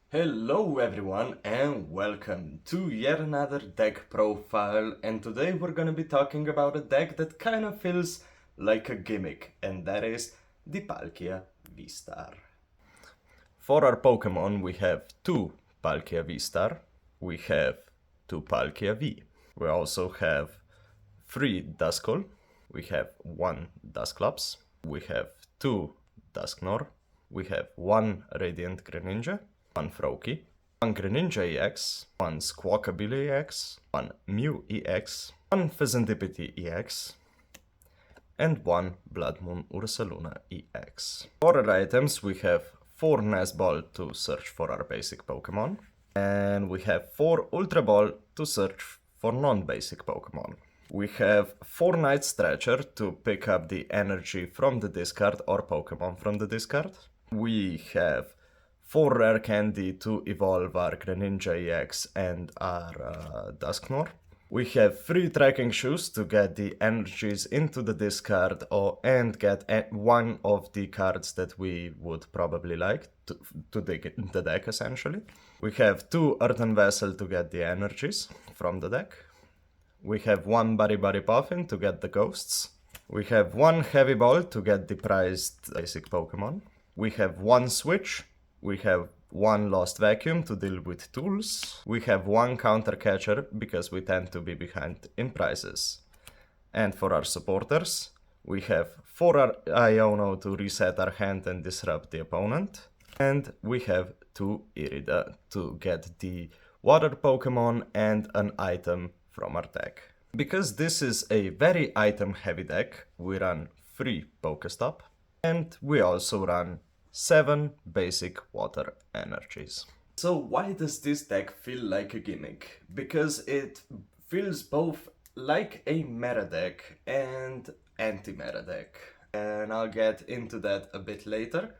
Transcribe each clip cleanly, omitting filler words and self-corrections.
Hello everyone and welcome to yet another deck profile, and today we're gonna be talking about a deck that kind of feels like a gimmick, and that is the Palkia Vstar. For our Pokemon we have two Palkia Vstar, we have two Palkia V. We also have three Duskull, we have one Dusclops, we have two Dusknor, we have one Radiant Greninja, one Froakie, one Greninja EX, one Squawkabilly EX, one Mew EX, one Fezandipity EX, and one Blood Moon Ursaluna EX. For our items we have 4 Nest Ball to search for our basic Pokemon, and we have 4 Ultra Ball to search for non-basic Pokemon. We have 4 Night Stretcher to pick up the energy from the discard or Pokemon from the discard. We have 4 Rare Candy to evolve our Greninja EX and our Dusknor. We have 3 Tracking Shoes to get the energies into the discard and get one of the cards that we would probably like to dig in the deck, essentially. We have 2 Earthen Vessel to get the energies from the deck. We have 1 Bari Puffin to get the ghosts. We have 1 Heavy Ball to get the prized basic Pokemon. We have 1 Switch. We have 1 Lost Vacuum to deal with tools. We have 1 Counter Catcher because we tend to be behind in prizes. And for our supporters, we have 4 Iono to reset our hand and disrupt the opponent. And we have 2 Irida to get the water Pokemon and an item from our deck. Because this is a very item heavy deck, we run 3 Pokestop and we also run 7 basic water energies. So why does this deck feel like a gimmick? Because it feels both like a meta deck and anti-meta deck. And I'll get into that a bit later.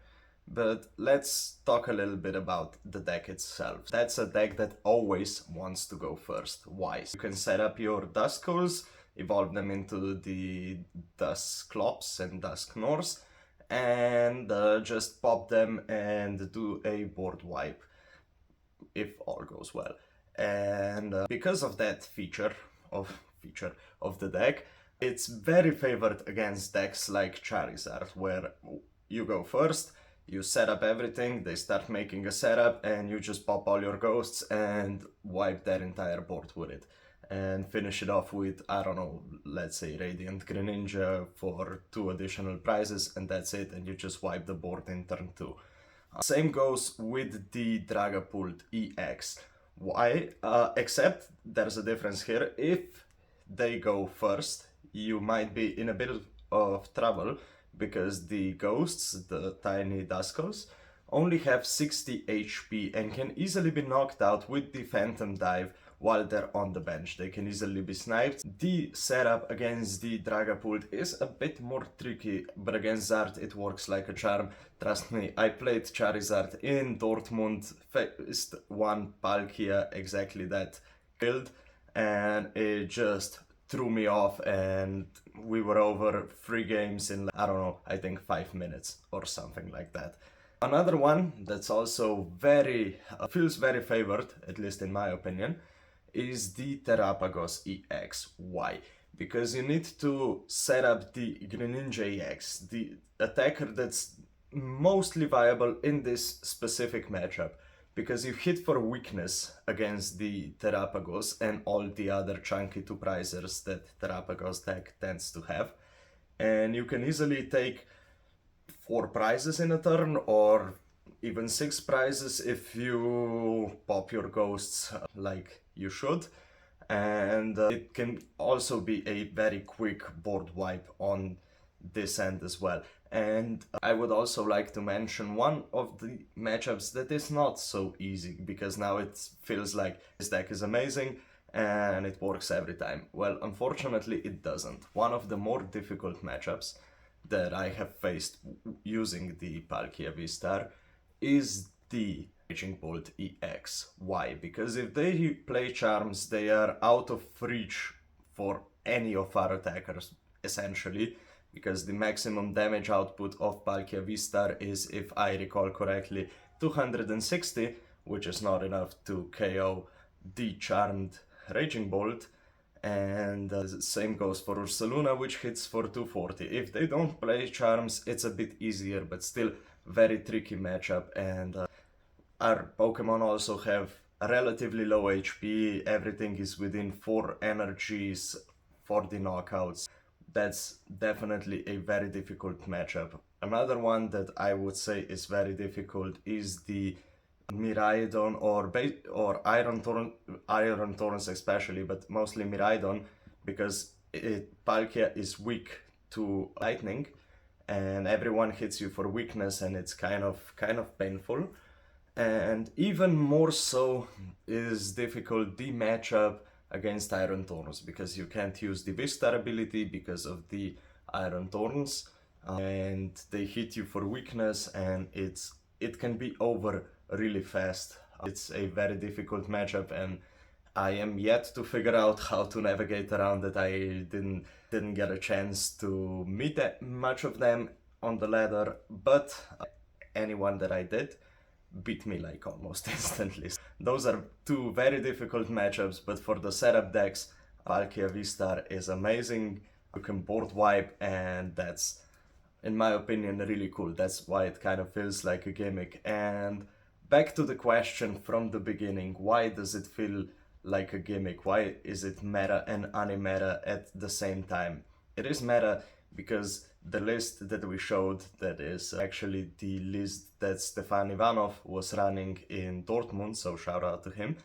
But let's talk a little bit about the deck itself. That's a deck that always wants to go first. Why? You can set up your Duskulls, evolve them into the Dusclops and Dusknors, and just pop them and do a board wipe, if all goes well. And because of that feature of the deck, it's very favored against decks like Charizard, where you go first, you set up everything, they start making a setup, and you just pop all your ghosts and wipe their entire board with it. And finish it off with, I don't know, let's say Radiant Greninja for 2 additional prizes, and that's it, and you just wipe the board in turn 2. Same goes with the Dragapult EX. Why? Except there's a difference here. If they go first, you might be in a bit of trouble, because the ghosts, the tiny Duskulls, only have 60 HP and can easily be knocked out with the Phantom Dive while they're on the bench. They can easily be sniped. The setup against the Dragapult is a bit more tricky, but against Zard it works like a charm. Trust me, I played Charizard in Dortmund, faced one Palkia exactly that build, and it just threw me off, and we were over 3 games in, I don't know, I think 5 minutes or something like that. Another one that's also feels very favored, at least in my opinion, is the Terapagos EX. Why? Because you need to set up the Greninja EX, the attacker that's mostly viable in this specific matchup, because you hit for weakness against the Terapagos and all the other chunky 2-prizers that Terapagos deck tends to have. And you can easily take 4 prizes in a turn, or even 6 prizes if you pop your ghosts like you should. And it can also be a very quick board wipe on this end as well. And I would also like to mention one of the matchups that is not so easy, because now it feels like this deck is amazing and it works every time. Well, unfortunately it doesn't. One of the more difficult matchups that I have faced using the Palkia Vstar is the Raging Bolt EX. Why? Because if they play Charms, they are out of reach for any of our attackers, essentially, because the maximum damage output of Palkia Vstar is, if I recall correctly, 260, which is not enough to KO the Charmed Raging Bolt. And the same goes for Ursaluna, which hits for 240. If they don't play Charms, it's a bit easier, but still very tricky matchup. And our Pokemon also have a relatively low HP, everything is within 4 energies for the knockouts. That's definitely a very difficult matchup. Another one that I would say is very difficult is the Miraidon or Iron Thorns especially, but mostly Miraidon, because Palkia is weak to lightning, and everyone hits you for weakness, and it's kind of painful. And even more so is difficult the matchup against Iron Thorns, because you can't use the Vstar ability because of the Iron Thorns, and they hit you for weakness, and it can be over really fast. It's a very difficult matchup, and I am yet to figure out how to navigate around it. I didn't get a chance to meet that much of them on the ladder, but anyone that I did beat me like almost instantly. Those are two very difficult matchups, but for the setup decks, Palkia Vstar is amazing. You can board wipe, and that's, in my opinion, really cool. That's why it kind of feels like a gimmick. And back to the question from the beginning, why does it feel like a gimmick? Why is it meta and anti-meta at the same time? It is meta because the list that we showed, that is actually the list that Stefan Ivanov was running in Dortmund, so shout out to him,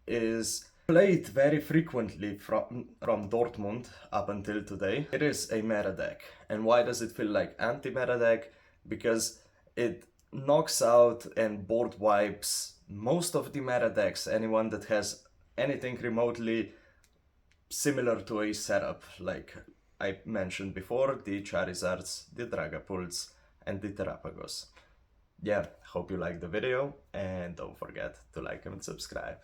is played very frequently from Dortmund up until today. It is a meta deck. And why does it feel like anti-meta deck? Because it knocks out and board wipes most of the meta decks, anyone that has anything remotely similar to a setup, like I mentioned before, the Charizards, the Dragapults, and the Terapagos. Yeah, hope you liked the video, and don't forget to like and subscribe.